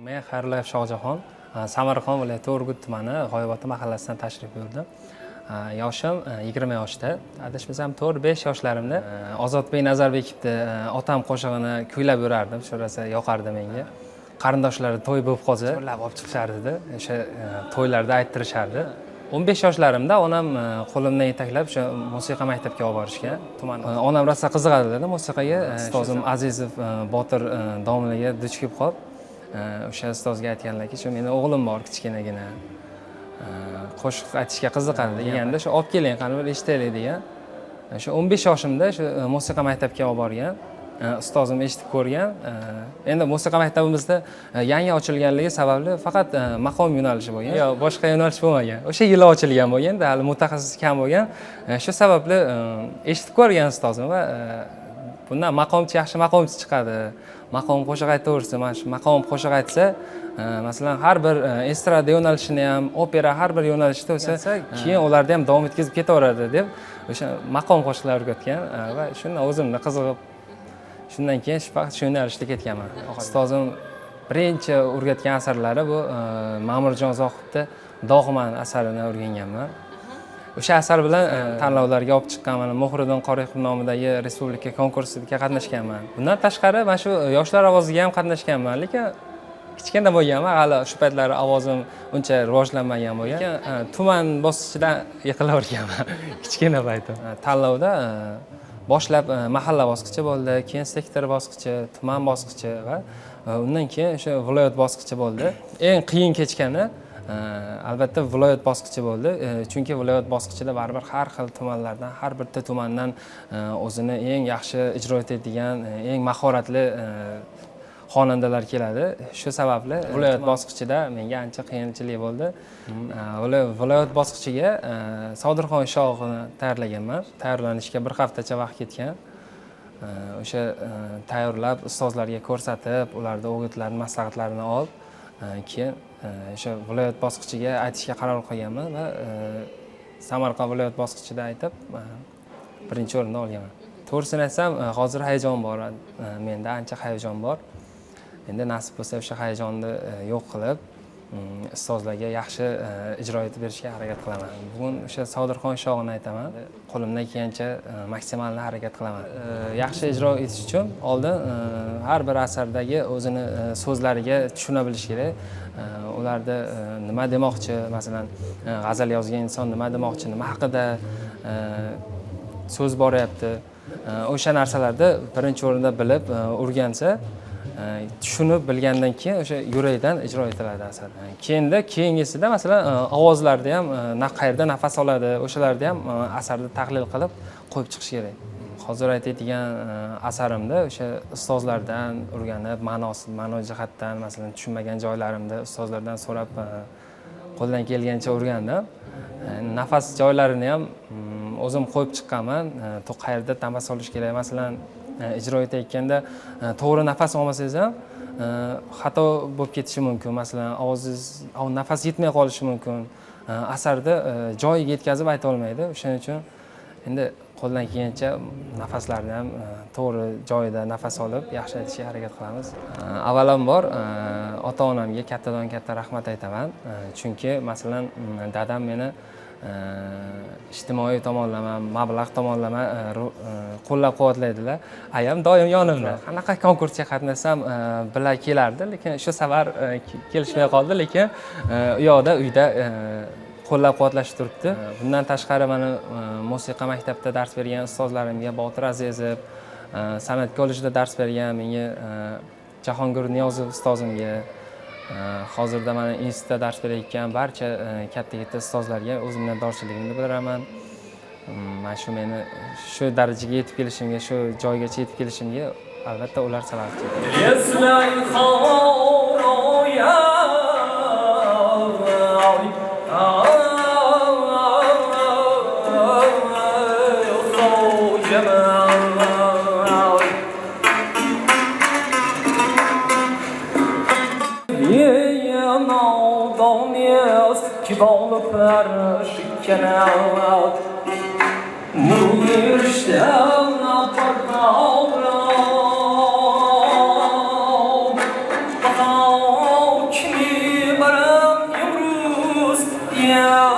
Men Xayrulloyev Shohjahon, Samarqand viloyati Urgut tumani G'oyibota mahallasidan tashrif buyurdim. Yoshim 20 yoshda, adashmasam 4-5 yoshlarimda Ozodbek Nazarbekovni otam qo'shig'ini kuylab yurardim, shu rosa yoqardi menga. Qarindoshlari to'y bo'lib qolsa, cho'llab olib chiqishardi, o'sha to'ylarda ayttirishardi. 15 yoshlarimda onam qo'limdan yetaklab o'sha musiqa maktabiga olib borishgan. Onam rosa qiziqadi musiqaga. Ustozim Azizov Botir domlaga duch kelib qolib, o'sha ustozga aytganlarki, shu meni o'g'lim bor kichkinagina. Qo'shiq aytishga qiziqadi deganda, shu olib keling, qani bir eshitaylik degan. Shu 15 yoshimda shu musiqa maktabiga olib borgan. Ustozim eshitib ko'rgan. Endi musiqa maktabimizda yangi ochilganligi sababli faqat maqom yo'nalishi bo'lgan. Yo'q, boshqa yo'nalish bo'lmagan. O'sha yili ochilgan bo'lgan-da, hali mutaxassis kam bo'lgan. Shu sababli eshitib ko'rgan ustozim va bundan maqomchi yaxshi maqomchi chiqadi. Maqom qo'shiq aytaversa, mana shu maqom qo'shiq aytsa, masalan, har bir estrada yo'nalishini ham, opera har bir yo'nalishda o'sa, keyin ularda ham davom etkazib ketaveradi deb o'sha maqom qo'shiqlar o'rgatgan va shundan o'zimni qiziqib, shundan keyin faqat shu yo'nalishda ketganman. Ustozim birinchi o'rgatgan asarlari bu Ma'murjon Zohidning Dog'man asarini o'rganganman. O'sha asar bilan tanlovlarga olib chiqqanman. Muhriddin Qoripov nomidagi respublika konkursiga qatnashganman. Bundan tashqari men shu yoshlar ovoziga ham qatnashganman, lekin kichkina bo'lganman, hali shu paytlar ovozim uncha rivojlanmagan bo'lgan. Tuman bosqichidan yiqilaverganman kichkina paytim. Tanlovda boshlab mahalla bosqichi bo'ldi, keyin sektor bosqichi, tuman bosqichi va undan keyin o'sha viloyat bosqichi bo'ldi. Eng qiyin kechgani albatta viloyat bosqichi bo'ldi. Chunki viloyat bosqichida baribir har xil tumanlardan, har bitta tumandan o'zini eng yaxshi ijro etadigan, eng mahoratli xonandalar keladi. Shu sababli viloyat bosqichida menga ancha qiyinchilik bo'ldi. Viloyat bosqichiga Sodirxon Shohni tayyorlaganman. Tayyorlanishga bir haftacha vaqt ketgan. O'sha tayyorlab, ustozlarga ko'rsatib, ularning o'g'itlarini, maslahatlarini olib, keyin o'sha viloyat bosqichiga aytishga qaror qilganman va Samarqand viloyat bosqichida aytib, birinchi o'rinni olganman. To'g'risini aytsam, hozir hayajon bor. Menda ancha hayajon bor. Endi nasib bo'lsa o'sha hayajonni yo'q qilib, ustozlarga yaxshi ijro etib berishga harakat qilaman. Bugun o'sha Sodirxon Shohni aytaman. Qo'limdan kelgancha maksimalni harakat qilaman. Yaxshi ijro etish uchun oldin har bir asardagi o'zini so'zlariga tushuna bilish kerak. Ularda nima demoqchi, masalan, g'azal yozgan inson nima demoqchi, nima haqida so'z boryapti. O'sha narsalarni birinchi o'rinda bilib, o'rgansa, tushunib bilgandan keyin o'sha yurakdan ijro etiladi asar. Keyingisida masalan ovozlarda ham qayerda nafas oladi, o'shalarni ham asarni tahlil qilib qo'yib chiqish kerak. Hozir aytadigan asarimda o'sha ustozlardan o'rganib, ma'no jihatdan, masalan, tushunmagan joylarimda ustozlardan so'rab qo'ldan kelgancha o'rgandim. Nafas joylarini ham o'zim qo'yib chiqqanman. Qayerda nafas olish kerak, masalan, ijro etayotganda to'g'ri nafas olmasangiz ham xato bo'lib ketishi mumkin. Masalan, ovozingiz nafas yetmay qolishi mumkin. Asarda joyiga yetkazib ayta olmaydi. Shuning uchun endi qo'ldan kelgancha nafaslarni ham to'g'ri joyida nafas olib yaxshi aytishga harakat qilamiz. Avvalambor ota-onamga kattadan katta rahmat aytaman. Chunki masalan, dadam meni ijtimoiy tomonlama, mablag' tomonlama qo'llab-quvvatlaydilar. Ayam doim yonimda. Qanaqa konkursga qatnashsam bilan kelardi, lekin shu safar kelishmay qoldi, lekin u yoqda uyda qo'llab-quvvatlashib turibdi. Bundan tashqari mana musiqa maktabida dars bergan ustozlarimga, Botir Azizov, san'at kollejida dars bergan menga Jahongir Niyozov ustozimga, hozirda mana institutda dars berayotgan barcha katta-katta ustozlarga o'z minnatdorchiligimni bildiraman. Mana shu meni shu darajaga yetib kelishimga, shu joygacha yetib kelishimga albatta ular sababchi. Kibarlı perşikkenat Mürşten apartavram Bakal dünya